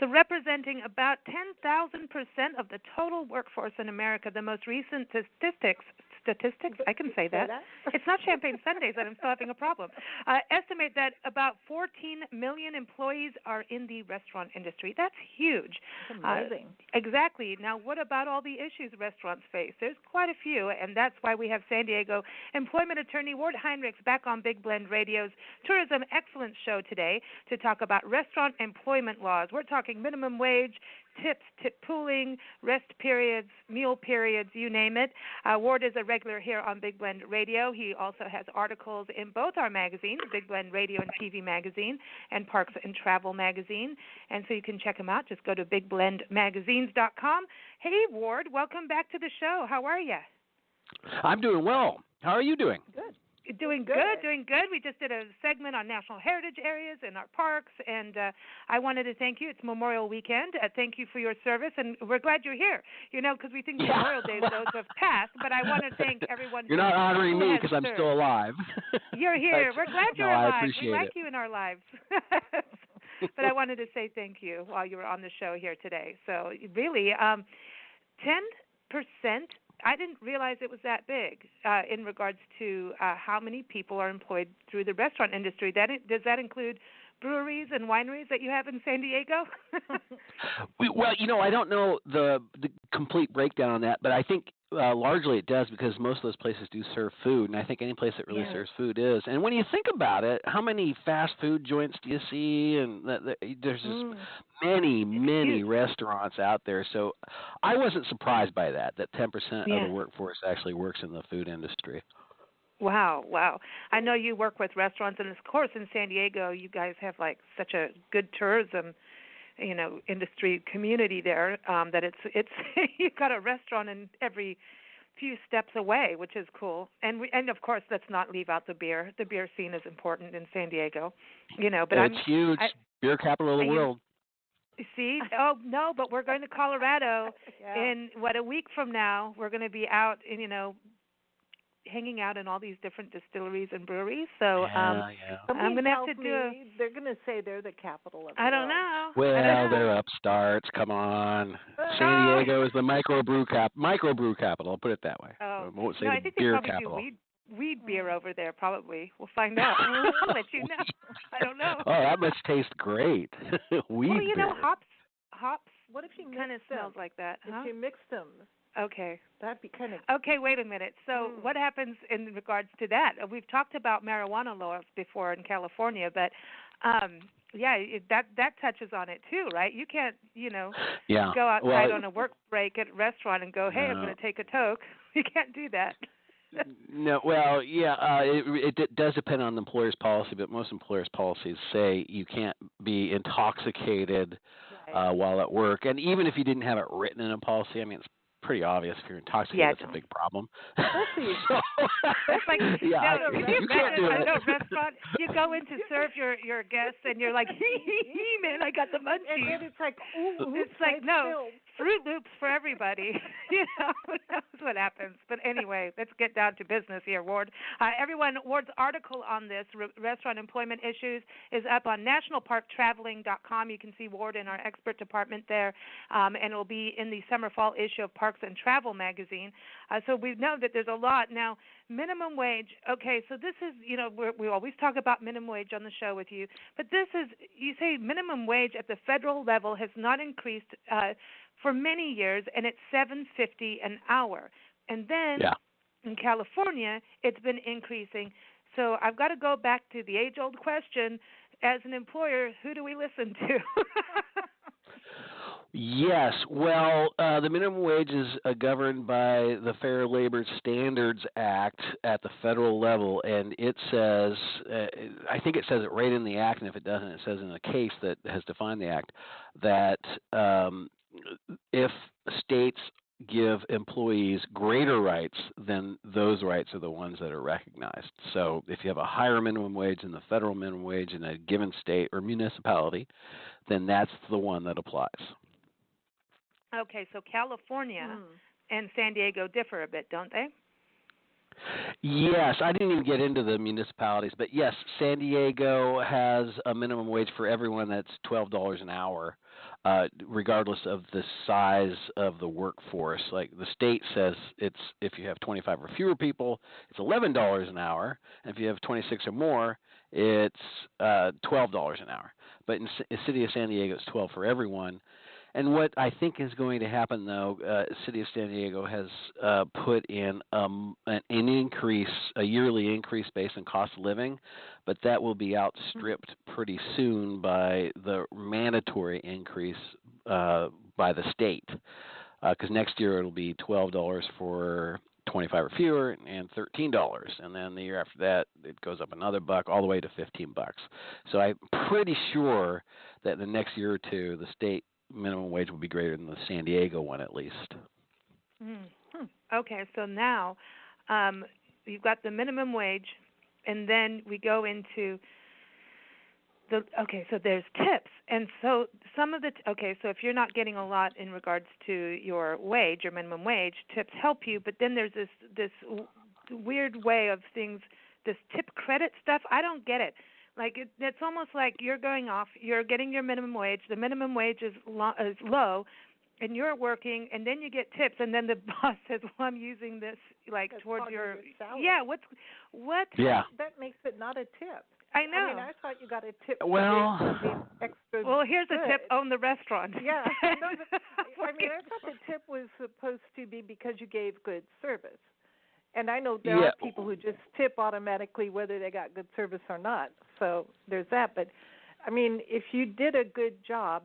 So representing about 10,000% of the total workforce in America, the most recent statistics, I can say that. It's not Champagne Sundays that I'm still having a problem. Estimate that about 14 million employees are in the restaurant industry. That's huge. That's amazing. Exactly. Now, what about all the issues restaurants face? There's quite a few, and that's why we have San Diego employment attorney Ward Heinrichs back on Big Blend Radio's Tourism Excellence Show today to talk about restaurant employment laws. We're talking minimum wage, tips, tip pooling, rest periods, meal periods, you name it. Ward is a regular here on Big Blend Radio. He also has articles in both our magazines, Big Blend Radio and TV Magazine, and Parks and Travel Magazine. And so you can check him out. Just go to bigblendmagazines.com. Hey, Ward, welcome back to the show. How are you? I'm doing well. How are you doing? Good. Doing good, doing good. We just did a segment on national heritage areas and our parks, and I wanted to thank you. It's Memorial Weekend. Thank you for your service, and we're glad you're here, because we think Memorial Day those have passed, but I want to thank everyone. You're not honoring me because I'm still alive. You're here. We're glad you're alive. I appreciate we like it. you in our lives. But I wanted to say thank you while you were on the show here today. So really, 10%. I didn't realize it was that big in regards to how many people are employed through the restaurant industry. Does that include breweries and wineries that you have in San Diego? Well, I don't know the complete breakdown on that, but I think largely it does because most of those places do serve food, and I think any place that really serves food is. And when you think about it, how many fast food joints do you see? And there's just many restaurants out there. So I wasn't surprised by that 10% of the workforce actually works in the food industry. Wow. I know you work with restaurants, and of course in San Diego you guys have like such a good tourism industry community there that it's you've got a restaurant in every few steps away, which is cool. And of course let's not leave out the beer. The beer scene is important in San Diego, but it's huge. Beer capital of the world. See? Oh, no, but we're going to Colorado in, a week from now. We're going to be out, hanging out in all these different distilleries and breweries. So I'm going to have to do They're going to say they're the capital of the I don't world. know. Well, they're upstarts. Come on. San Diego is the microbrew capital. I'll put it that way. I won't say I the think beer they probably capital. do weed beer over there, probably. We'll find out. I'll let you know. I don't know. Oh, that must taste great. Weed beer. Hops. What if you kind of smells like that? If you mixed them. Okay. That'd be kind of... Okay, wait a minute. So what happens in regards to that? We've talked about marijuana laws before in California, but that touches on it too, right? You can't, go outside on a work break at a restaurant and go, hey, I'm going to take a toke. You can't do that. No, well, it does depend on the employer's policy, but most employers' policies say you can't be intoxicated while at work. And even if you didn't have it written in a policy, I mean, it's pretty obvious if you're intoxicated, that's a big problem. It's like, you can't do it. A restaurant, you go in to serve your guests, and you're like, man, I got the munchies. And then it's like, ooh, it's like, no, Fruit Loops for everybody. Who knows what happens. But anyway, let's get down to business here, Ward. Ward's article on this, restaurant employment issues, is up on nationalparktraveling.com. You can see Ward in our expert department there, and it will be in the summer-fall issue of Parks and Travel magazine. So we know that there's a lot. Now, minimum wage, okay, so this is, we always talk about minimum wage on the show with you, but this is, you say minimum wage at the federal level has not increased for many years, and it's $7.50 an hour. And then in California, it's been increasing. So I've got to go back to the age-old question, as an employer, who do we listen to? Yes. Well, the minimum wage is governed by the Fair Labor Standards Act at the federal level, and it says, I think it says it right in the act, and if it doesn't, it says in a case that has defined the act, that if states give employees greater rights, then those rights are the ones that are recognized. So if you have a higher minimum wage than the federal minimum wage in a given state or municipality, then that's the one that applies. Okay, so California and San Diego differ a bit, don't they? Yes, I didn't even get into the municipalities, but yes, San Diego has a minimum wage for everyone that's $12 an hour, regardless of the size of the workforce. Like the state says, it's if you have 25 or fewer people, it's $11 an hour, and if you have 26 or more, it's $12 an hour. But in the city of San Diego, it's 12 for everyone. And what I think is going to happen, though, City of San Diego has put in an increase, a yearly increase based on cost of living, but that will be outstripped pretty soon by the mandatory increase by the state. Because next year it'll be $12 for 25 or fewer, and $13, and then the year after that it goes up another buck, all the way to $15. So I'm pretty sure that the next year or two, the state minimum wage will be greater than the San Diego one, at least. Mm-hmm. Okay, so now you've got the minimum wage, and then we go into so there's tips, and so some of the so if you're not getting a lot in regards to your wage, your minimum wage, tips help you, but then there's this weird way of things, this tip credit stuff. I don't get it. Like it's almost like you're going off, you're getting your minimum wage, the minimum wage is low, and you're working, and then you get tips, and then the boss says, "Well, I'm using this like That's towards part of your salary. yeah." What? Yeah. That makes it not a tip. I know. I mean, I thought you got a tip Well, for being extra. Well, here's good. a tip: own the restaurant. Yeah. No, I mean, I thought the tip was supposed to be because you gave good service. And I know there are people who just tip automatically whether they got good service or not. So there's that. But, I mean, if you did a good job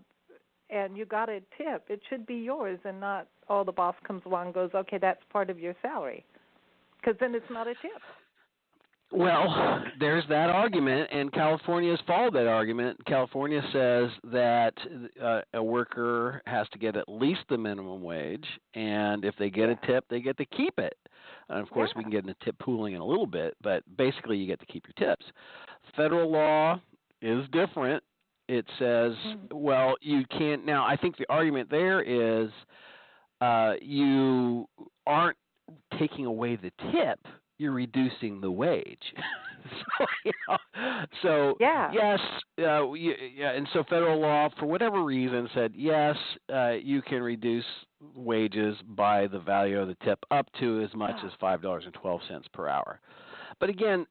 and you got a tip, it should be yours and not, the boss comes along and goes, okay, that's part of your salary. Because then it's not a tip. Well, there's that argument, and California has followed that argument. California says that a worker has to get at least the minimum wage, and if they get a tip, they get to keep it. And of course, we can get into tip pooling in a little bit, but basically you get to keep your tips. Federal law is different. It says, well, you can't. Now, I think the argument there is you aren't taking away the tip, you're reducing the wage. Yes, and so federal law, for whatever reason, said yes, you can reduce wages by the value of the tip up to as much as $5.12 per hour. But again,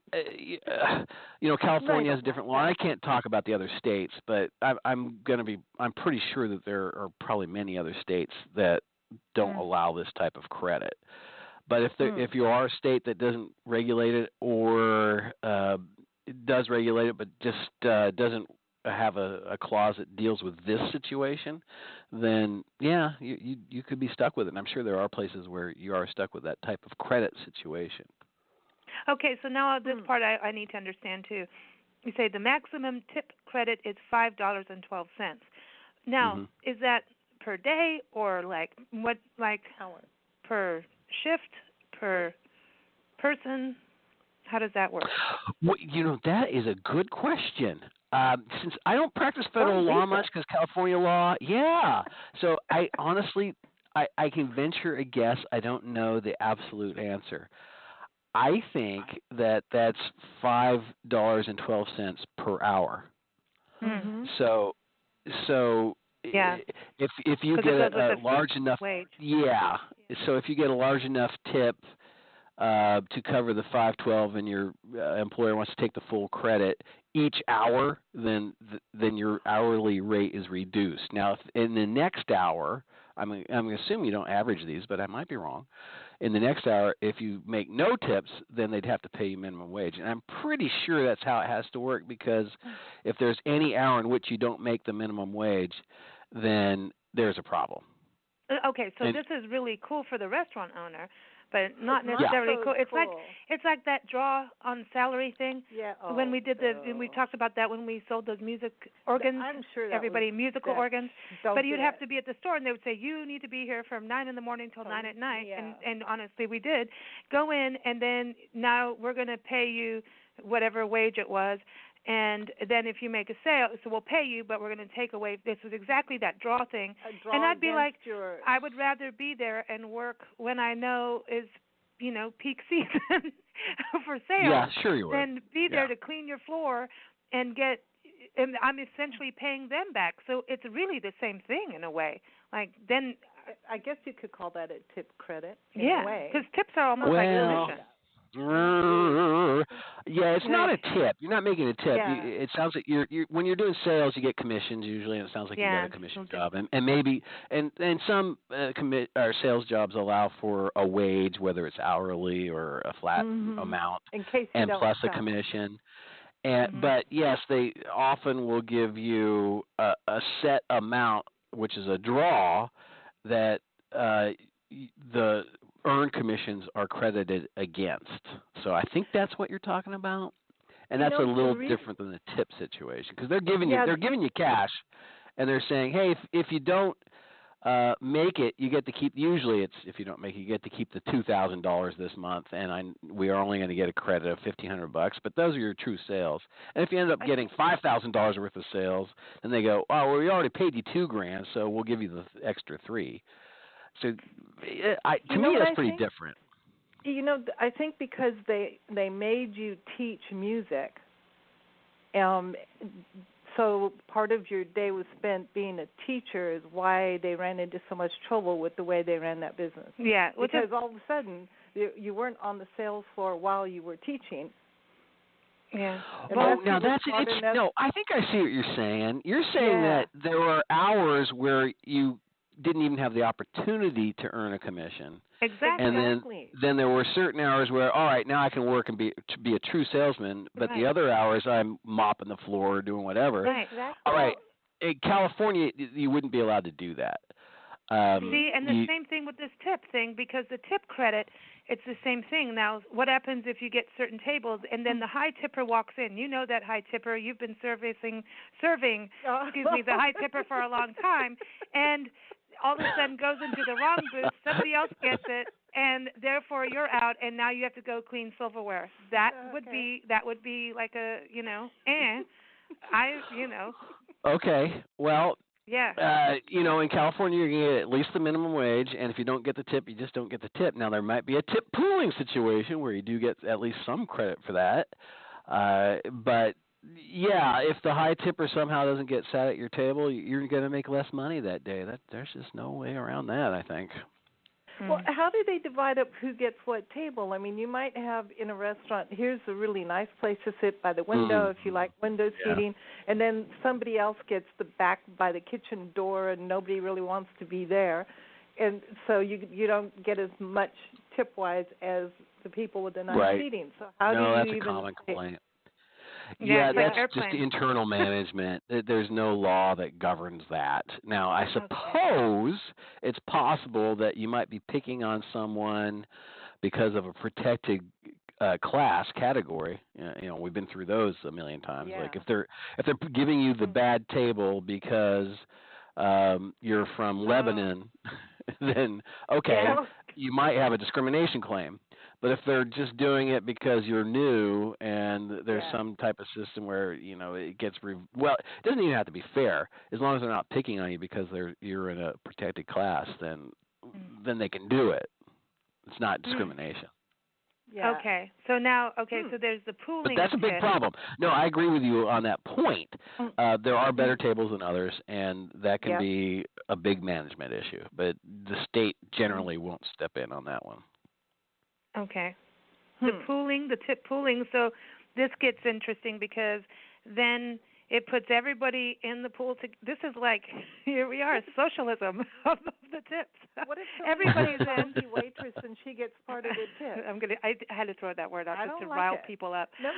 California has a different law. I can't talk about the other states, but I'm pretty sure that there are probably many other states that don't allow this type of credit. But if you are a state that doesn't regulate it, or does regulate it but just doesn't have a clause that deals with this situation, then you could be stuck with it. And I'm sure there are places where you are stuck with that type of credit situation. Okay, so now this part I need to understand too. You say the maximum tip credit is $5.12. Now, is that per day or hour? Per shift, per person? How does that work? Well, that is a good question. Since I don't practice federal law much, because California law, so I honestly, I can venture a guess. I don't know the absolute answer. I think that's $5.12 per hour. Mm-hmm. So if you get a large enough wage. So if you get a large enough tip to cover the $5.12 and your employer wants to take the full credit each hour, then your hourly rate is reduced. Now, if in the next hour, I'm going to assume you don't average these, but I might be wrong. In the next hour, if you make no tips, then they'd have to pay you minimum wage. And I'm pretty sure that's how it has to work, because if there's any hour in which you don't make the minimum wage, then there's a problem. Okay, so this is really cool for the restaurant owner, but not necessarily cool. It's like that draw on salary thing. Yeah. When we did we talked about that when we sold those music organs. I'm sure everybody musical organs. But you'd have to be at the store, and they would say you need to be here from 9 in the morning till 9 at night. Yeah. And honestly, we did go in, and then now we're going to pay you whatever wage it was. And then if you make a sale, so we'll pay you, but we're going to take away. This was exactly that draw thing. And I'd be like, I would rather be there and work when I know is, peak season for sales, Yeah, sure you would. then be there to clean your floor and and I'm essentially paying them back. So it's really the same thing in a way. Like then, I guess you could call that a tip credit in a way. because tips are almost like commission. Yeah, it's not a tip. You're not making a tip. Yeah. It sounds like you're when you're doing sales, you get commissions usually, and it sounds like you got a commission job, and maybe and some or sales jobs allow for a wage, whether it's hourly or a flat amount, in case and don't plus come. a commission. And but yes, they often will give you a set amount, which is a draw, that the earned commissions are credited against. So I think that's what you're talking about, and that's a little different than the tip situation because they're giving you cash, and they're saying, hey, if you don't make it, you get to keep. Usually, it's if you don't make it, you get to keep the $2,000 this month, and we are only going to get a credit of $1,500. But those are your true sales. And if you end up getting $5,000 worth of sales, then they go, oh, well, we already paid you $2,000, so we'll give you the extra $3,000. So, to me, that's pretty different. I think because they made you teach music, so part of your day was spent being a teacher is why they ran into so much trouble with the way they ran that business. Yeah. Because all of a sudden, you weren't on the sales floor while you were teaching. Yeah. Well, now that's no. I think I see what you're saying. You're saying that there are hours where you didn't even have the opportunity to earn a commission. Exactly. And then there were certain hours where, all right, now I can work and be a true salesman, but the other hours I'm mopping the floor or doing whatever. Right. Exactly. All right. In California, you wouldn't be allowed to do that. See, and the same thing with this tip thing, because the tip credit, it's the same thing. Now, what happens if you get certain tables and then the high tipper walks in? You know that high tipper. You've been serving the high tipper for a long time, and all of a sudden goes into the wrong booth, somebody else gets it, and therefore you're out, and now you have to go clean silverware. That would be like Okay. Well, yeah. In California, you're going to get at least the minimum wage, and if you don't get the tip, you just don't get the tip. Now, there might be a tip pooling situation where you do get at least some credit for that, but yeah, if the high tipper somehow doesn't get sat at your table, you're going to make less money that day. There's just no way around that, I think. Well, how do they divide up who gets what table? I mean, you might have in a restaurant, here's a really nice place to sit by the window if you like window seating, and then somebody else gets the back by the kitchen door and nobody really wants to be there. And so you don't get as much tip-wise as the people with the nice seating. So how do you that's even a common complaint. Yeah, that's just internal management. There's no law that governs that. Now, I suppose it's possible that you might be picking on someone because of a protected class category. We've been through those a million times. Yeah. Like if they're giving you the bad table because you're from Lebanon, then you might have a discrimination claim. But if they're just doing it because you're new and there's some type of system where, it gets it doesn't even have to be fair. As long as they're not picking on you because you're in a protected class, then they can do it. It's not discrimination. Yeah. Okay. So so there's the pooling. But that's a big problem. No, I agree with you on that point. There are better tables than others, and that can be a big management issue. But the state generally won't step in on that one. Okay. The tip pooling. So this gets interesting because then it puts everybody in the pool. This is like, here we are, socialism of the tips. What if everybody's in the waitress and she gets part of the tip? I had to throw that word out just to rile people up. No,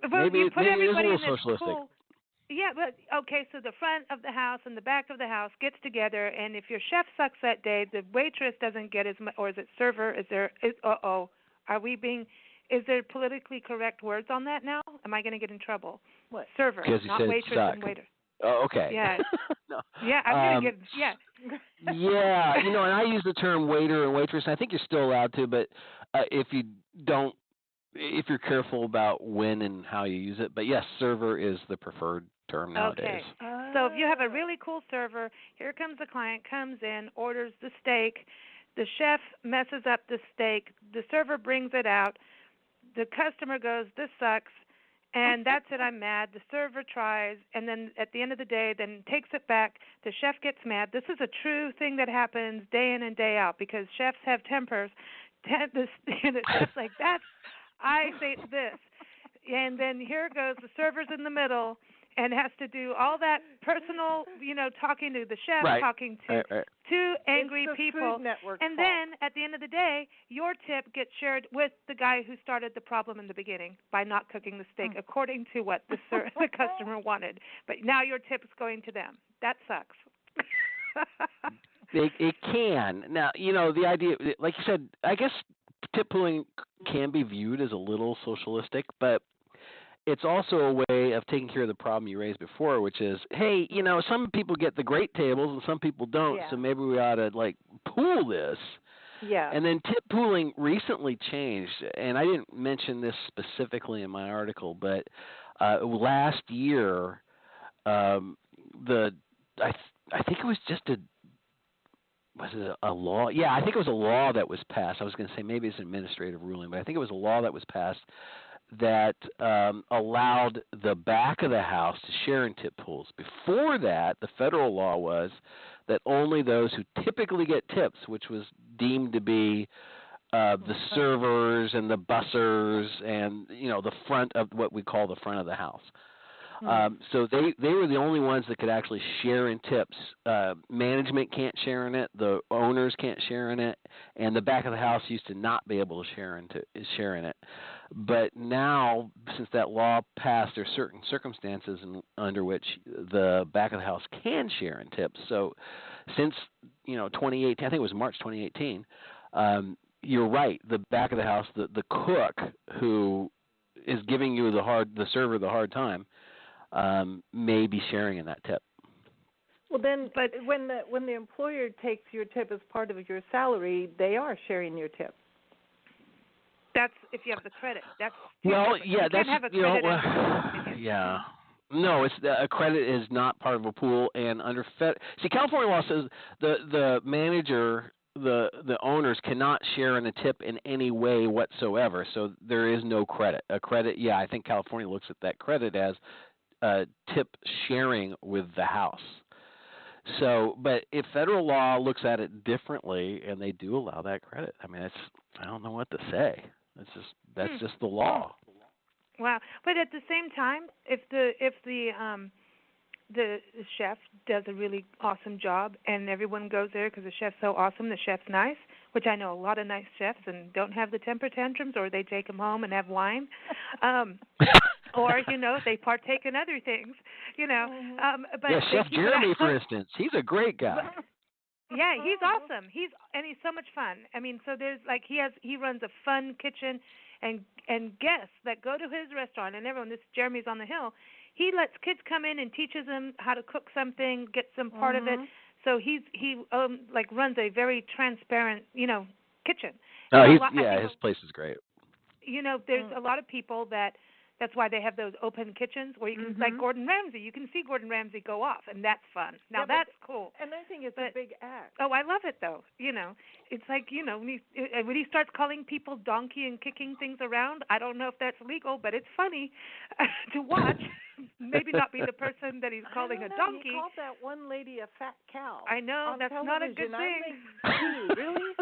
maybe you put it is a everybody little in this socialistic. pool. Yeah, but okay, so the front of the house and the back of the house gets together, and if your chef sucks that day, the waitress doesn't get as much, or is it server? Is there politically correct words on that now? Am I going to get in trouble? What? Server, not waitress and waiter. Oh, okay. Yeah. No. Yeah, I'm going to get, Yeah, and I use the term waiter and waitress. I think you're still allowed to, but if you're careful about when and how you use it. But yes, server is the preferred term nowadays. Okay. So if you have a really cool server, here comes the client, comes in, orders the steak. The chef messes up the steak. The server brings it out. The customer goes, "This sucks," and that's it. I'm mad. The server tries, and then at the end of the day, then takes it back. The chef gets mad. This is a true thing that happens day in and day out because chefs have tempers. The chef's like, "That's I say it's this," and then here goes the server's in the middle and has to do all that personal, talking to the chef, talking to two angry people. And then at the end of the day, your tip gets shared with the guy who started the problem in the beginning by not cooking the steak according to what the customer wanted. But now your tip's going to them. That sucks. It can. Now, the idea, like you said, I guess tip pooling can be viewed as a little socialistic, but it's also a way of taking care of the problem you raised before, which is, hey, some people get the great tables and some people don't, so maybe we ought to, pool this. Yeah. And then tip pooling recently changed, and I didn't mention this specifically in my article, but last year, I think it was just was it a law? Yeah, I think it was a law that was passed. I was going to say maybe it's an administrative ruling, but I think it was a law that was passed that allowed the back of the house to share in tip pools. Before that, the federal law was that only those who typically get tips, which was deemed to be the servers and the bussers and, the front of what we call the front of the house. So they were the only ones that could actually share in tips. Management can't share in it, the owners can't share in it, and the back of the house used to not be able to share in it. But now, since that law passed, there are certain circumstances under which the back of the house can share in tips. So since 2018, I think it was March 2018, you're right. The back of the house, the cook who is giving you the server the hard time, may be sharing in that tip. Well, then, but when the employer takes your tip as part of your salary, they are sharing your tip. That's if you have the credit. That's that's can't have a credit. Yeah. No, a credit is not part of a pool, and under California law says the manager, the owners cannot share in a tip in any way whatsoever. So there is no credit. A credit, I think California looks at that credit as tip sharing with the house. So, but if federal law looks at it differently, and they do allow that credit, I mean, I don't know what to say. That's just the law. Wow, but at the same time, if the chef does a really awesome job, and everyone goes there because the chef's so awesome, the chef's nice, which I know a lot of nice chefs and don't have the temper tantrums, or they take them home and have wine, or they partake in other things, But Chef Jeremy, for instance, he's a great guy. Yeah, he's awesome. He's so much fun. I mean, so there's he runs a fun kitchen, and guests that go to his restaurant, and everyone. This Jeremy's on the Hill. He lets kids come in and teaches them how to cook something, gets them part of it. So he runs a very transparent, kitchen. Oh, his place is great. There's a lot of people that's why they have those open kitchens where you can, like Gordon Ramsay, you can see Gordon Ramsay go off, and that's fun. Now, that's cool. And I think it's a big act. Oh, I love it, though. It's like, when he starts calling people donkey and kicking things around, I don't know if that's legal, but it's funny to watch. Maybe not be the person that he's calling a donkey. He called that one lady a fat cow. I know, that's not a good thing. Really?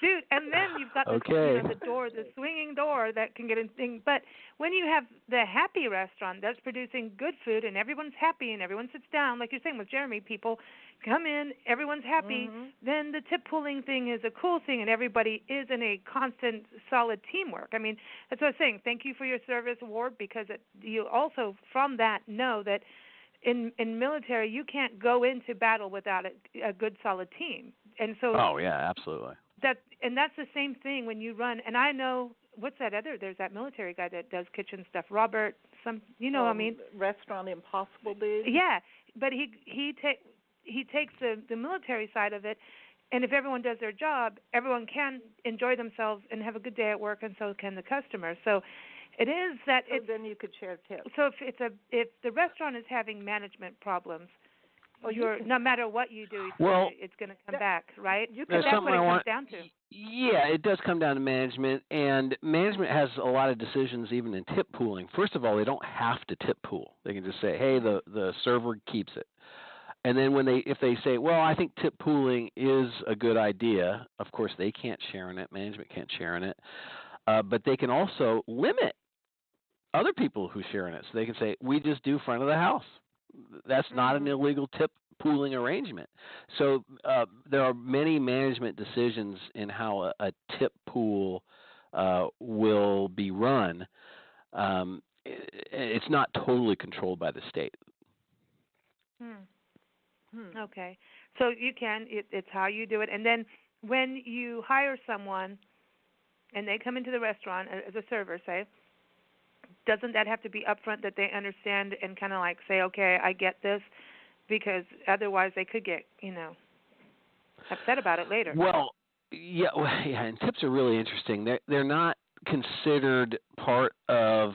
Dude, and then you've got the door, the swinging door that can get in things. But when you have the happy restaurant that's producing good food and everyone's happy and everyone sits down, like you're saying with Jeremy, people come in, everyone's happy, then the tip pooling thing is a cool thing, and everybody is in a constant, solid teamwork. I mean, that's what I was saying. Thank you for your service award, because you also, from that, know that in military, you can't go into battle without a good, solid team. And so, oh yeah, absolutely. That's the same thing when you run. And I know there's that military guy that does kitchen stuff, Robert. Restaurant Impossible dude. Yeah, but he takes the military side of it, and if everyone does their job, everyone can enjoy themselves and have a good day at work, and so can the customer. So it is that. So then you could share tips. So if the restaurant is having management problems, Oh, no matter what you do, it's going to come back, right? There's that's something what it I comes want. down to. Yeah, it does come down to management, and management has a lot of decisions even in tip pooling. First of all, they don't have to tip pool. They can just say, "Hey, the server keeps it." And then if they say, "Well, I think tip pooling is a good idea," of course they can't share in it. Management can't share in it, but they can also limit other people who share in it. So they can say, "We just do front of the house." That's not an illegal tip pooling arrangement. So there are many management decisions in how a tip pool will be run. It's not totally controlled by the state. Okay. So you can, it's how you do it. And then when you hire someone and they come into the restaurant as a server, say, doesn't that have to be upfront that they understand and kind of like say, okay, I get this? Because otherwise they could get, upset about it later. Well, yeah, and tips are really interesting. They're not considered part of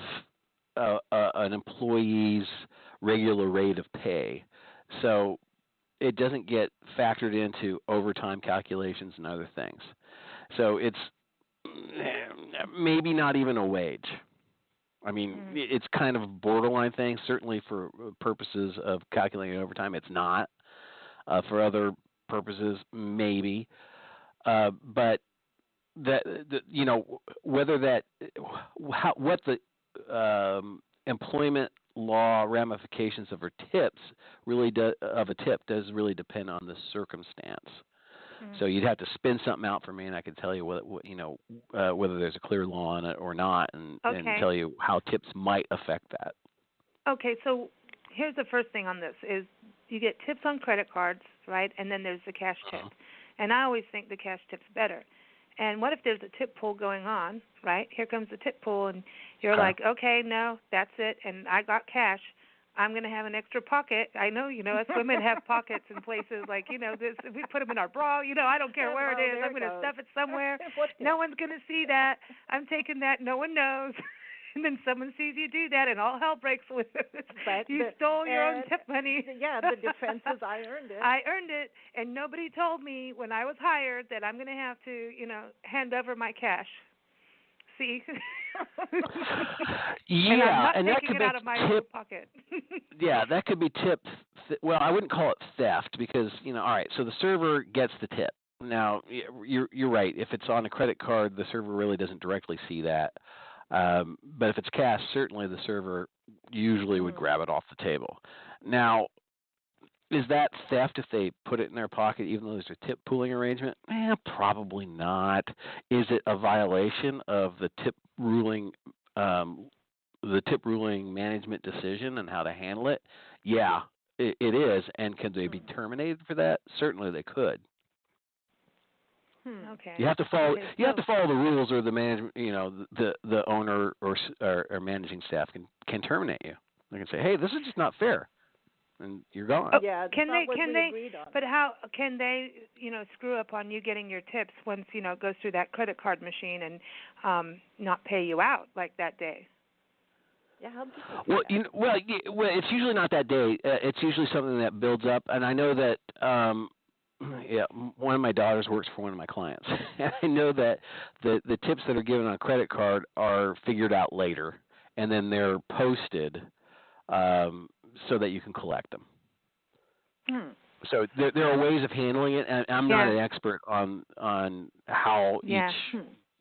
an employee's regular rate of pay. So it doesn't get factored into overtime calculations and other things. So it's maybe not even a wage. I mean, it's kind of a borderline thing. Certainly for purposes of calculating overtime, it's not. For other purposes, maybe. But whether what the employment law ramifications of tips does really depend on the circumstance. So you'd have to spin something out for me, and I could tell you whether there's a clear law on it or not, and tell you how tips might affect that. Okay, so here's the first thing on this is you get tips on credit cards, right? And then there's the cash tip. And I always think the cash tip's better. And what if there's a tip pool going on, right? Here comes the tip pool, and you're like, okay, no, that's it, and I got cash. I'm going to have an extra pocket. I know, us women have pockets in places like, this, we put them in our bra. I don't care where it is. I'm going to stuff it somewhere. No one's going to see that. I'm taking that. No one knows. And then someone sees you do that, and all hell breaks loose. But you stole your own tip money. Yeah, the defense is I earned it. I earned it, and nobody told me when I was hired that I'm going to have to, hand over my cash. See? Yeah, and that could be out of my own pocket. Yeah, that could be tip. Well, I wouldn't call it theft because all right. So the server gets the tip. Now you're right. If it's on a credit card, the server really doesn't directly see that. But if it's cash, certainly the server usually would grab it off the table. Now, is that theft if they put it in their pocket, even though there's a tip pooling arrangement? Probably not. Is it a violation of the tip ruling management decision and how to handle it? Yeah, it is. And could they be terminated for that? Certainly they could. Okay. You have to follow. You have to follow the rules, or the management. The owner or managing staff can terminate you. They can say, "Hey, this is just not fair," and you're gone. Yeah. Can they? But how can they? Screw up on you getting your tips once it goes through that credit card machine and not pay you out like that day. Yeah. How do you well, it's usually not that day. It's usually something that builds up, and I know that. One of my daughters works for one of my clients. I know that the tips that are given on a credit card are figured out later, and then they're posted so that you can collect them. So there are ways of handling it, and I'm not an expert on how each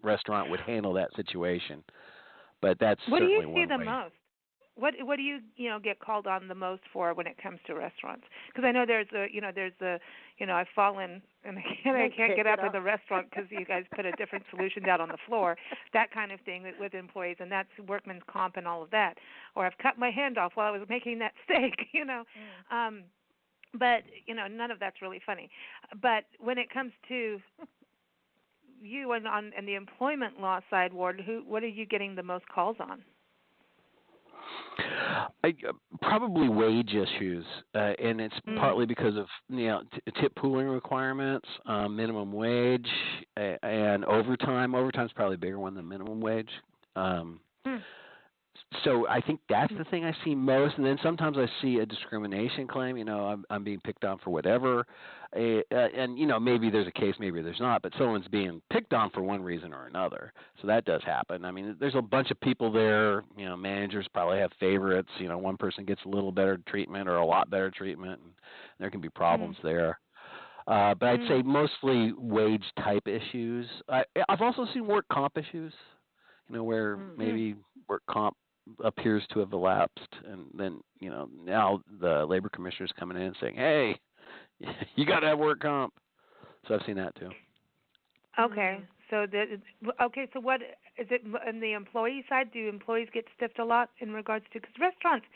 restaurant would handle that situation, but that's certainly one way. What do you see the most? What do you get called on the most for when it comes to restaurants? Because I know there's I've fallen and I can't get up in the restaurant because you guys put a different solution down on the floor, that kind of thing with employees, and that's workman's comp and all of that. Or I've cut my hand off while I was making that steak, But none of that's really funny. But when it comes to you and the employment law side, Ward, what are you getting the most calls on? Probably wage issues, and it's partly because of tip pooling requirements, minimum wage, and overtime. Overtime's probably a bigger one than minimum wage. So I think that's the thing I see most, and then sometimes I see a discrimination claim. I'm being picked on for whatever, and maybe there's a case, maybe there's not, but someone's being picked on for one reason or another. So that does happen. I mean, there's a bunch of people there. Managers probably have favorites. One person gets a little better treatment or a lot better treatment, and there can be problems there. But I'd say mostly wage type issues. I've also seen work comp issues. Where maybe work comp appears to have elapsed, and then now the labor commissioner is coming in and saying, "Hey, you got to have work comp." So I've seen that too. Okay, so so what is it on the employee side? Do employees get stiffed a lot in regards to, because restaurants,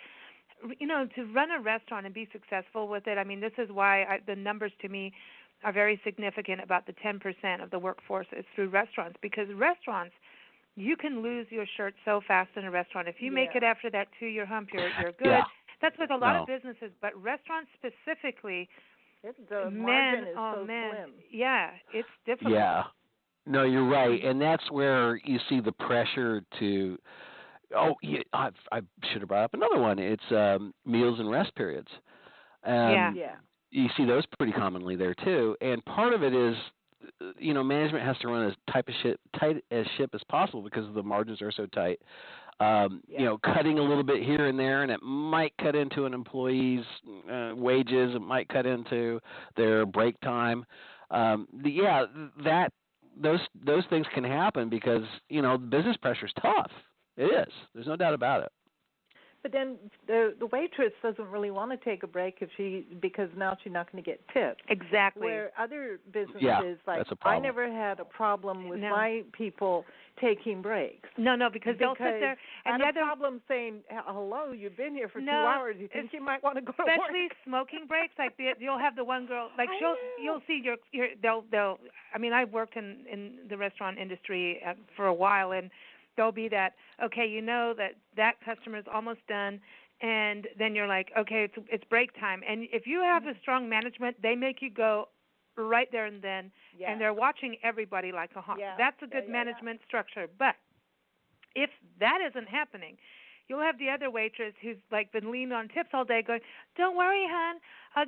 to run a restaurant and be successful with it? I mean, this is why the numbers to me are very significant about the 10% of the workforce is through restaurants, because restaurants, you can lose your shirt so fast in a restaurant. If you make it after that 2-year hump, you're good. Yeah. That's with a lot of businesses, but restaurants specifically, the margin is so slim. Yeah, it's difficult. Yeah. No, you're right, and that's where you see the pressure to. Oh, yeah, I should have brought up another one. It's meals and rest periods. Yeah. You see those pretty commonly there too, and part of it is, management has to run as tight as ship as possible because the margins are so tight. Cutting a little bit here and there, and it might cut into an employee's wages. It might cut into their break time. Those things can happen because business pressure is tough. It is. There's no doubt about it. But then the waitress doesn't really want to take a break because now she's not going to get tips. Exactly. Where other businesses, I never had a problem with my people taking breaks. No, because they'll sit there and I had a problem saying, "Hello, you've been here for 2 hours. You think you might want to go to work?" Especially smoking breaks. Like you'll have the one girl, like you'll see they'll. I mean, I've worked in the restaurant industry for a while, and there'll be that, okay, that customer's almost done, and then you're like, okay, it's break time. And if you have a strong management, they make you go right there and then, and they're watching everybody like a hawk. That's a good management structure. But if that isn't happening, you'll have the other waitress who's been leaning on tips all day going, "Don't worry, hon,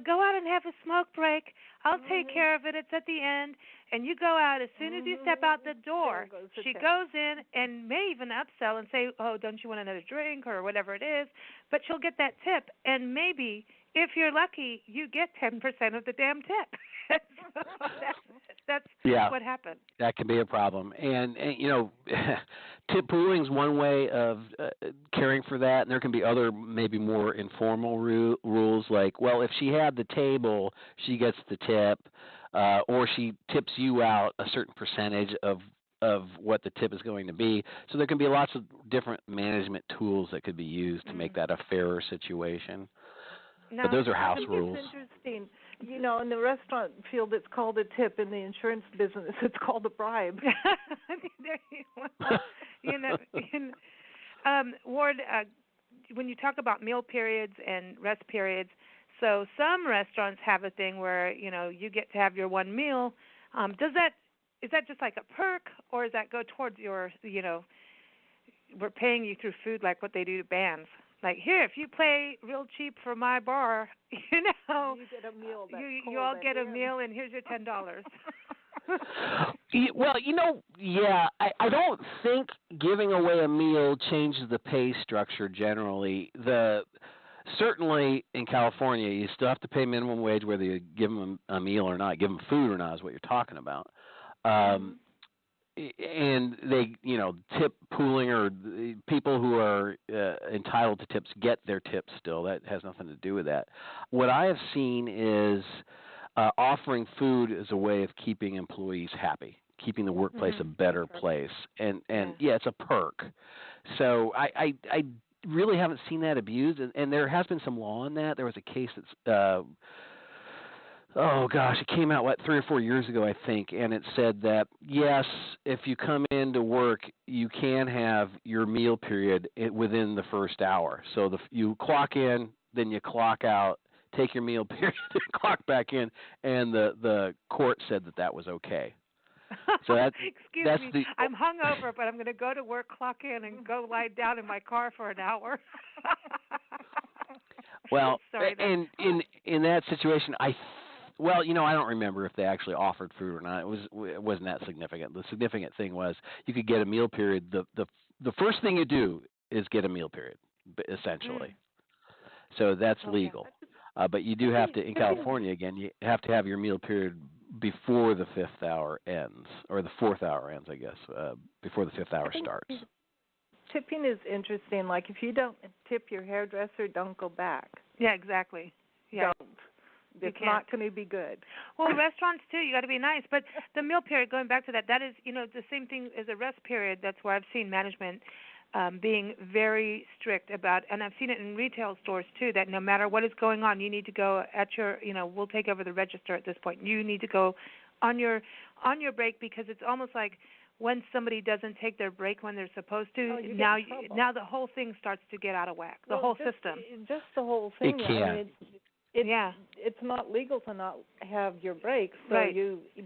go out and have a smoke break. I'll take care of it. It's at the end." And you go out, as soon as you step out the door, she goes in and may even upsell and say, "Oh, don't you want another drink?" or whatever it is. But she'll get that tip, and maybe, if you're lucky, you get 10% of the damn tip. That's what happened. That can be a problem. And tip pooling is one way of caring for that, and there can be other maybe more informal rules like, well, if she had the table, she gets the tip, or she tips you out a certain percentage of what the tip is going to be. So there can be lots of different management tools that could be used to make that a fairer situation. No, but those are house rules. It's interesting. In the restaurant field, it's called a tip. In the insurance business, it's called a bribe. Ward, when you talk about meal periods and rest periods, so some restaurants have a thing where you get to have your one meal. Is that just like a perk, or does that go towards your we're paying you through food like what they do to bands? Like, here, if you play real cheap for my bar, you get a meal. You all get a meal, and here's your $10. Well, I don't think giving away a meal changes the pay structure generally. Certainly in California, you still have to pay minimum wage whether you give them a meal or not, give them food or not is what you're talking about. And they, tip pooling, or people who are entitled to tips get their tips still. That has nothing to do with that. What I have seen is offering food as a way of keeping employees happy, keeping the workplace a better place. And it's a perk. So I really haven't seen that abused, and there has been some law on that. There was a case that's it came out 3 or 4 years ago, I think, and it said that yes, if you come into work, you can have your meal period within the first hour. So you clock in, then you clock out, take your meal period, and clock back in, and the court said that was okay. So Excuse that's me. I'm hungover, but I'm going to go to work, clock in, and go lie down in my car for an hour. Well, Sorry, and in that situation, I don't remember if they actually offered food or not. It wasn't that significant. The significant thing was you could get a meal period. The first thing you do is get a meal period, essentially. So that's legal. But you do have to, in California, again, you have to have your meal period before the 5th hour ends, or the 4th hour ends, I guess, before the 5th hour starts. Tipping is interesting. Like, if you don't tip your hairdresser, don't go back. Yeah, exactly. Yeah. Don't. It's not going to be good. Well, restaurants, too, you got to be nice. But the meal period, going back to that is, the same thing as a rest period. That's where I've seen management being very strict about, and I've seen it in retail stores, too, that no matter what is going on, you need to go at your, we'll take over the register at this point. You need to go on your break, because it's almost like when somebody doesn't take their break when they're supposed to, now the whole thing starts to get out of whack, the whole system. Just the whole thing. It can. I mean, it's not legal to not have your breaks. So right.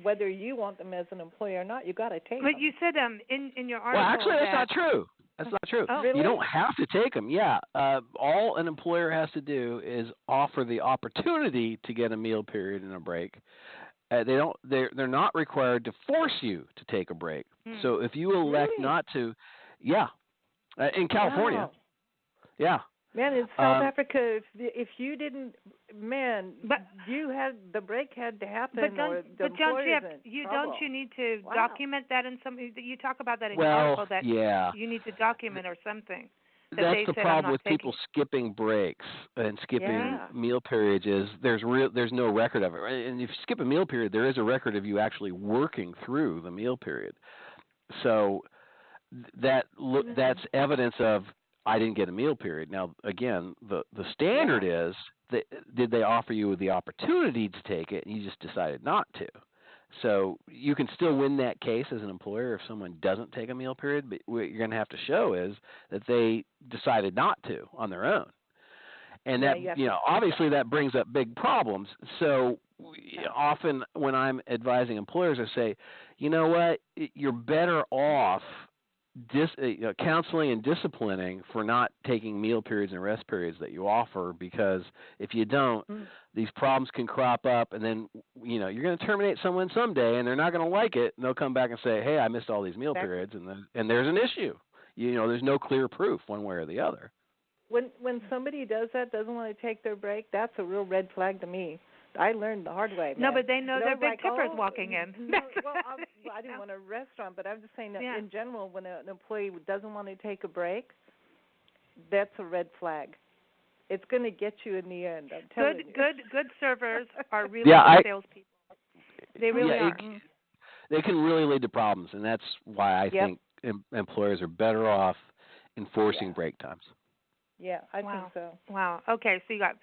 Whether you want them as an employer or not, you got to take them. But you said in your article. Well, actually, that's not true. That's not true. Oh, really? You don't have to take them. Yeah, all an employer has to do is offer the opportunity to get a meal period and a break. They're not required to force you to take a break. So if you elect not to, in California, Man, in South Africa, if you didn't, the break had to happen. Don't you need to document that in something? You talk about that in your article, that you need to document or something. That's the problem with people skipping breaks and skipping meal periods is there's no record of it. Right? And if you skip a meal period, there is a record of you actually working through the meal period. So that's evidence of I didn't get a meal period. Now, again, the standard is that did they offer you the opportunity to take it and you just decided not to? So you can still win that case as an employer if someone doesn't take a meal period, but what you're going to have to show is that they decided not to on their own. And that, obviously that brings up big problems. So often when I'm advising employers, I say, you know what, you're better off counseling and disciplining for not taking meal periods and rest periods that you offer, because if you don't, these problems can crop up, and then you're going to terminate someone someday, and they're not going to like it, and they'll come back and say, "Hey, I missed all these meal periods," and there's an issue. There's no clear proof one way or the other. When somebody does that, doesn't want to take their break, that's a real red flag to me. I learned the hard way. No, but they know they're big tippers walking in. I didn't want a restaurant, but I'm just saying that in general, when an employee doesn't want to take a break, that's a red flag. It's going to get you in the end. I'm telling you. Good servers are really good salespeople. They really are. They can really lead to problems, and that's why I think employers are better off enforcing break times. Yeah, I think so. Wow. Okay, so you got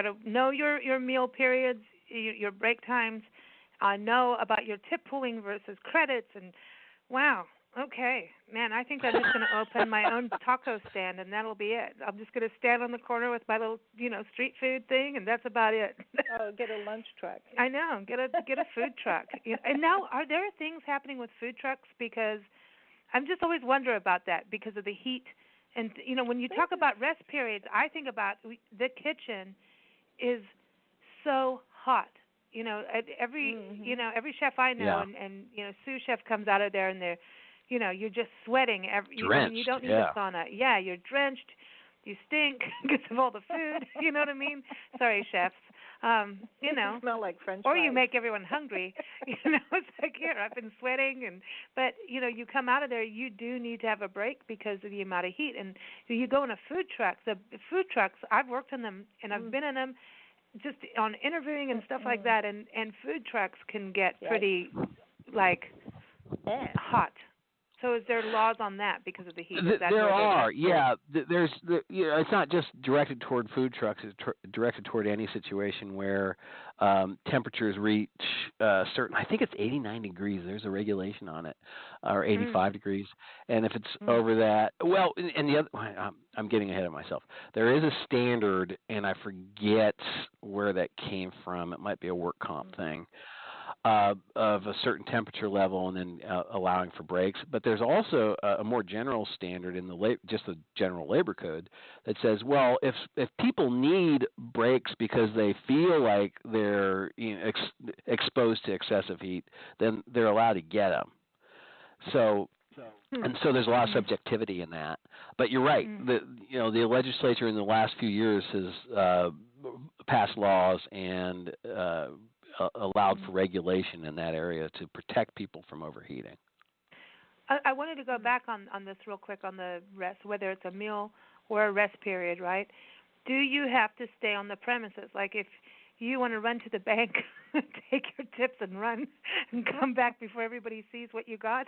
to know your meal periods, your break times, know about your tip pooling versus credits, and okay, man, I think I'm just going to open my own taco stand, and that'll be it. I'm just going to stand on the corner with my little, street food thing, and that's about it. Get a lunch truck. I know, get a food truck. And now, are there things happening with food trucks? Because I'm just always wonder about that because of the heat. And, when you talk about rest periods, I think about the kitchen is so hot. Every chef I know, and sous chef comes out of there, and they're, you're just sweating. Drenched, you don't need a sauna. Yeah, you're drenched. You stink because of all the food. You know what I mean? Sorry, chefs. You smell like French or fries. You make everyone hungry. It's like, here, I've been sweating, but you come out of there, you do need to have a break because of the amount of heat. And you go in a food truck. The food trucks, I've worked in them, and I've been in them just on interviewing and stuff like that, and food trucks can get pretty, hot. So is there laws on that because of the heat? There are, There's, it's not just directed toward food trucks. It's directed toward any situation where temperatures reach certain. I think it's 89 degrees. There's a regulation on it, or 85 degrees. And if it's over that, and the other, I'm getting ahead of myself. There is a standard, and I forget where that came from. It might be a work comp thing. of a certain temperature level, and then allowing for breaks. But there's also a more general standard in just the general labor code that says, well, if people need breaks because they feel like they're exposed to excessive heat, then they're allowed to get them. So there's a lot of subjectivity in that. But you're right. The legislature in the last few years has passed laws and allowed for regulation in that area to protect people from overheating. I wanted to go back on this real quick on the rest, whether it's a meal or a rest period, right? Do you have to stay on the premises? Like if you want to run to the bank, take your tips and run and come back before everybody sees what you got,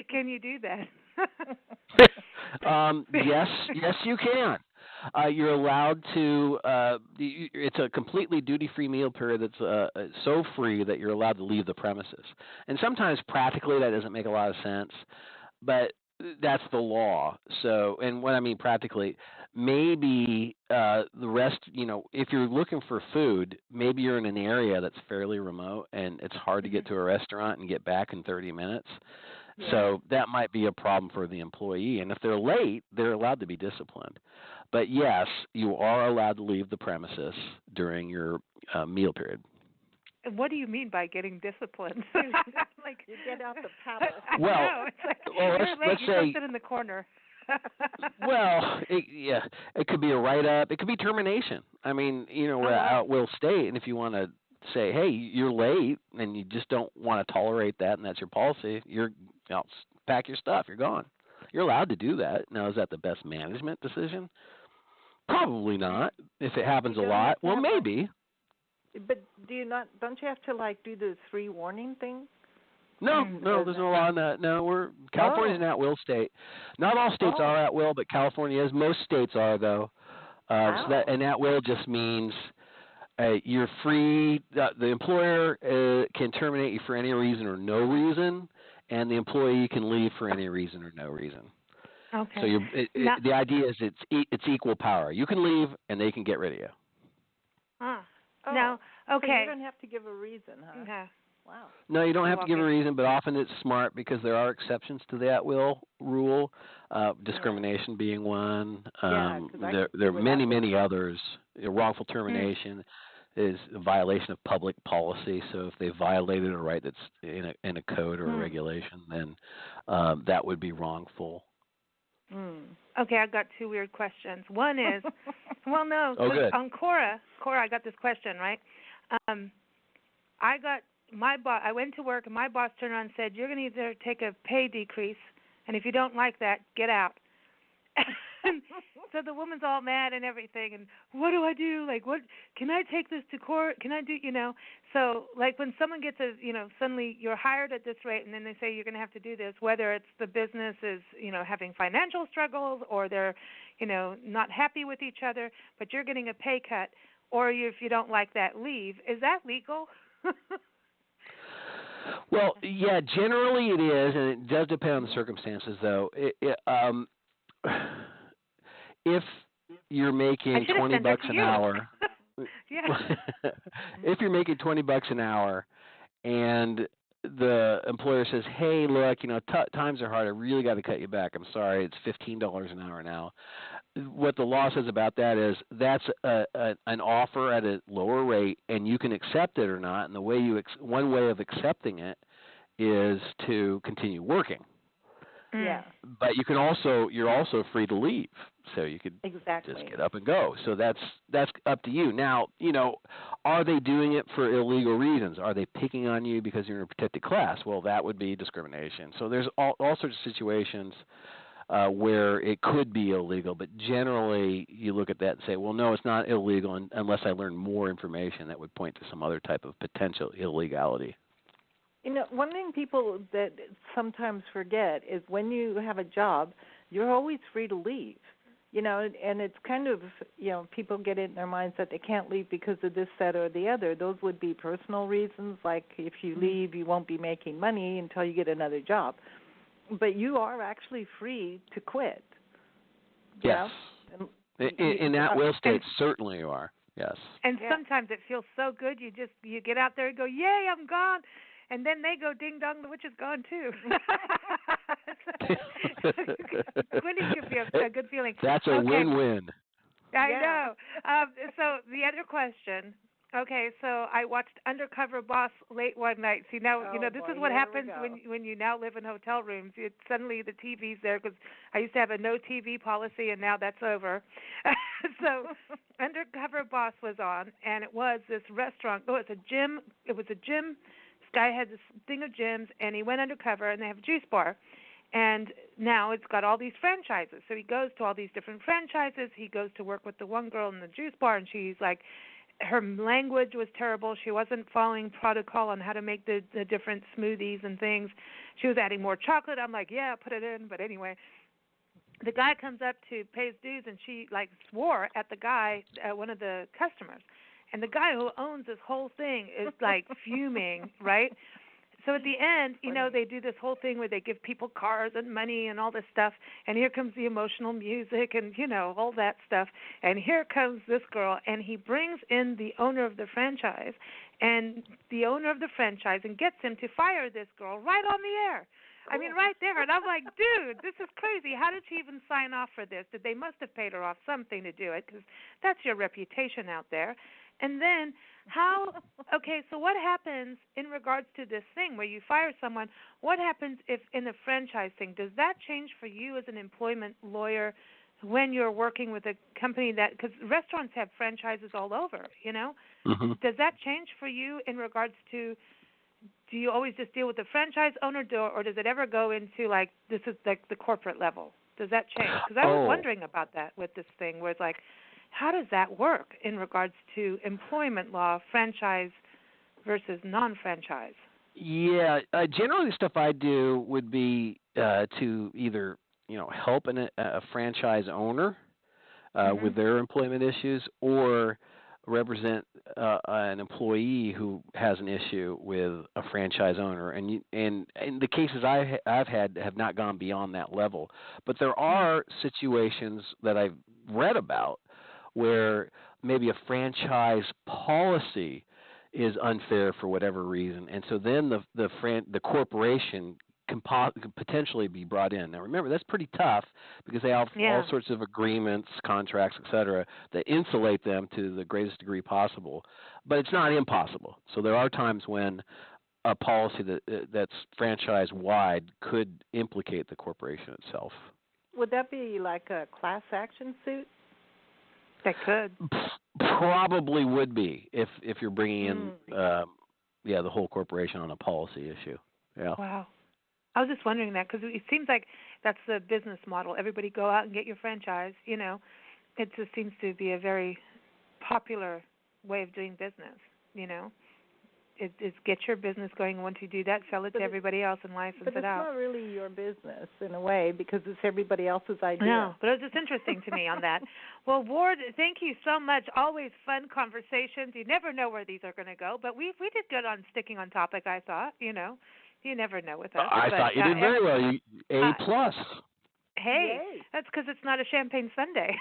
can you do that? Yes, you can. You're allowed to. It's a completely duty-free meal period that's so free that you're allowed to leave the premises. And sometimes practically that doesn't make a lot of sense, but that's the law. So, and what I mean practically, maybe the rest. If you're looking for food, maybe you're in an area that's fairly remote and it's hard to get to a restaurant and get back in 30 minutes. Yeah. So that might be a problem for the employee. And if they're late, they're allowed to be disciplined. But yes, you are allowed to leave the premises during your meal period. And what do you mean by getting disciplined? Like you get out the paddle. Well, let's say you sit in the corner. Well, it could be a write-up. It could be termination. I mean, we're at Will State, and if you want to say, hey, you're late, and you just don't want to tolerate that, and that's your policy, pack your stuff. You're gone. You're allowed to do that. Now, is that the best management decision? Probably not. If it happens a lot, well, maybe. But don't you have to do the 3 warning thing? No, there's no law on that. No, California's an at-will state. Not all states are at-will, but California is. Most states are, though. So that an at-will just means you're free. The employer can terminate you for any reason or no reason, and the employee can leave for any reason or no reason. Okay. So the idea is it's equal power. You can leave, and they can get rid of you. No, okay. So you don't have to give a reason, huh? Okay. Wow. No, you don't have to give a reason, but often it's smart because there are exceptions to the at-will rule, discrimination being one. There are many others. Wrongful termination is a violation of public policy. So if they violated a right that's in a code or a regulation, then that would be wrongful. Okay, I've got 2 weird questions. One is, well, no, good. On Cora, I got this question, right? I went to work, and my boss turned around and said, you're going to either take a pay decrease, and if you don't like that, get out. So the woman's all mad and everything, and what do I do? What can I take this to court? Can I do, So, when someone gets suddenly you're hired at this rate, and then they say you're going to have to do this, whether it's the business is, having financial struggles or they're, not happy with each other, but you're getting a pay cut, or if you don't like that, leave. Is that legal? Well, yeah, generally it is, and it does depend on the circumstances, though. If you're making $20 an hour, if you're making $20 an hour, and the employer says, "Hey, look, times are hard. I really got to cut you back. I'm sorry. It's $15 an hour now." What the law says about that is that's an offer at a lower rate, and you can accept it or not. And the way one way of accepting it is to continue working. Yeah. But you're also free to leave, so you could just get up and go. So that's up to you. Now, are they doing it for illegal reasons? Are they picking on you because you're in a protected class? Well, that would be discrimination. So there's all sorts of situations where it could be illegal, but generally you look at that and say, well, no, it's not illegal unless I learn more information that would point to some other type of potential illegality. One thing people that sometimes forget is when you have a job, you're always free to leave. And it's kind of, people get it in their minds that they can't leave because of this, that, or the other. Those would be personal reasons, like if you leave, you won't be making money until you get another job. But you are actually free to quit. Yes. In at-will states, certainly you are. Yes. And Yeah. sometimes it feels so good. You get out there and go, "Yay, I'm gone," and then they go, "Ding dong, the witch is gone too." Quitting can be a good feeling. That's a Okay, win-win. I Yeah. know. So the other question. Okay, so I watched Undercover Boss late one night. See now, Oh this boy, is what here we happens go. when you now live in hotel rooms. Suddenly the TV's there because I used to have a no TV policy, and now that's over. So Undercover Boss was on, and it was this restaurant. Oh, it's a gym. It was a gym. This guy had this thing of gyms, and he went undercover, and they have a juice bar. And now it's got all these franchises. So he goes to all these different franchises. He goes to work with the one girl in the juice bar, and she's like, her language was terrible. She wasn't following protocol on how to make the different smoothies and things. She was adding more chocolate. I'm like, yeah, put it in. But anyway, the guy comes up to pay his dues, and she like swore at the guy, one of the customers. And the guy who owns this whole thing is like fuming, right? So at the end, they do this whole thing where they give people cars and money and all this stuff, and here comes the emotional music and, all that stuff. And here comes this girl, and he brings in the owner of the franchise and the owner of the franchise and gets him to fire this girl right on the air. I mean, right there. And I'm like, dude, this is crazy. How did she even sign off for this? They must have paid her off something to do it because that's your reputation out there. And then so what happens in regards to this thing where you fire someone? What happens if in the franchise thing, does that change for you as an employment lawyer when you're working with a company because restaurants have franchises all over, Mm-hmm. Does that change for you in regards to, do you always just deal with the franchise owner or does it ever go into like, this is like the corporate level? Does that change? Because I was wondering about that with this thing where it's like, how does that work in regards to employment law, franchise versus non-franchise? Yeah, generally the stuff I do would be to either help a franchise owner with their employment issues, or represent an employee who has an issue with a franchise owner. And the cases I've had have not gone beyond that level, but there are situations that I've read about where maybe a franchise policy is unfair for whatever reason, and so then the corporation can potentially be brought in. Now remember, that's pretty tough because they have all sorts of agreements, contracts, etc., that insulate them to the greatest degree possible. But it's not impossible. So there are times when a policy that's franchise wide could implicate the corporation itself. Would that be like a class action suit? That could. Probably would be if you're bringing in the whole corporation on a policy issue. Yeah. Wow. I was just wondering that because it seems like that's the business model. Everybody go out and get your franchise. It just seems to be a very popular way of doing business. It's get your business going. Once you do that, sell it to everybody else and license it out. But it's not really your business in a way because it's everybody else's idea. No, but it was just interesting to me on that. Well, Ward, thank you so much. Always fun conversations. You never know where these are going to go, but we did good on sticking on topic, I thought. You never know with us. I thought you did very well. A+. Hey, Yay. that's because it's not a Champagne Sunday.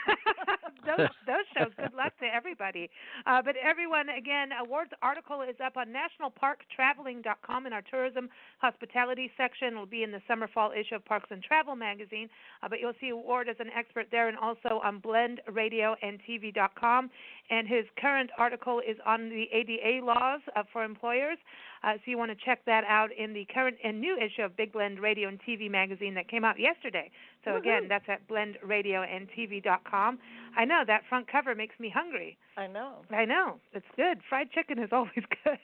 those shows, good luck to everybody. But everyone, again, Ward's article is up on nationalparktraveling.com in our tourism hospitality section. It will be in the summer-fall issue of Parks and Travel magazine. But you'll see Ward as an expert there and also on blendradioandtv.com. And his current article is on the ADA laws for employers. So you want to check that out in the current and new issue of Big Blend Radio and TV magazine that came out yesterday. So again, that's at blendradioandtv.com. I know that front cover makes me hungry. I know. It's good. Fried chicken is always good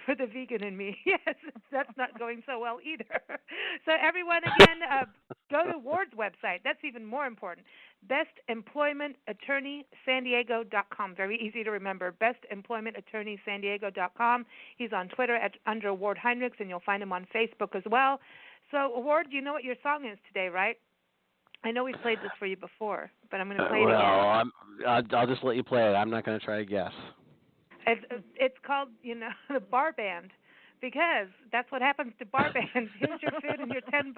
for the vegan in me. Yes, that's not going so well either. So everyone, again, go to Ward's website. That's even more important. bestemploymentattorneysandiego.com. Very easy to remember. bestemploymentattorneysandiego.com. He's on Twitter under Ward Heinrichs, and you'll find him on Facebook as well. So, Ward, you know what your song is today, right? I know we've played this for you before, but I'm going to play it again. I'll just let you play it. I'm not going to try to guess. It's called, the Bar Band, because that's what happens to bar bands. Here's your food and your $10.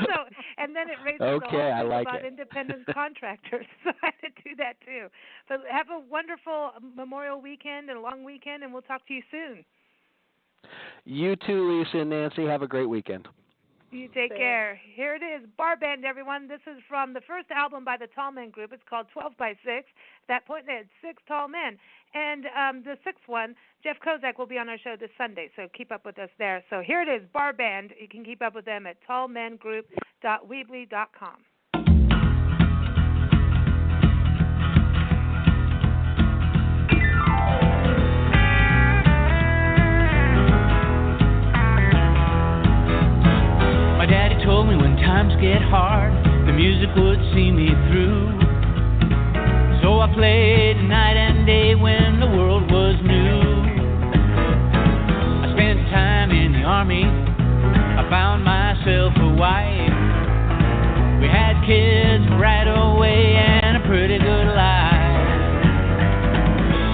So, and then it raises the whole thing about independent contractors. So I had to do that too. But have a wonderful Memorial weekend and a long weekend, and we'll talk to you soon. You too, Lisa and Nancy. Have a great weekend. You take care. Here it is, Bar Band, everyone. This is from the first album by the Tall Men Group. It's called 12 by 6. At that point, they had 6 tall men. And the sixth one, Jeff Kozak, will be on our show this Sunday, so keep up with us there. So here it is, Bar Band. You can keep up with them at tallmengroup.weebly.com. Told me when times get hard, the music would see me through. So I played night and day when the world was new. I spent time in the army, I found myself a wife. We had kids right away and a pretty good life.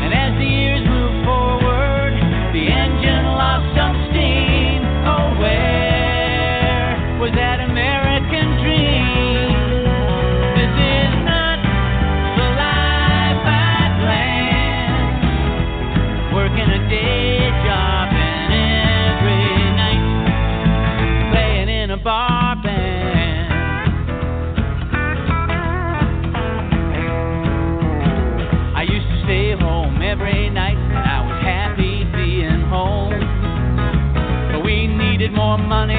And as the years moved forward, the engine lost some steam. Oh, where was that American dream? This is not the life I planned. Working a day job and every night playing in a bar band. I used to stay home every night and I was happy being home. But we needed more money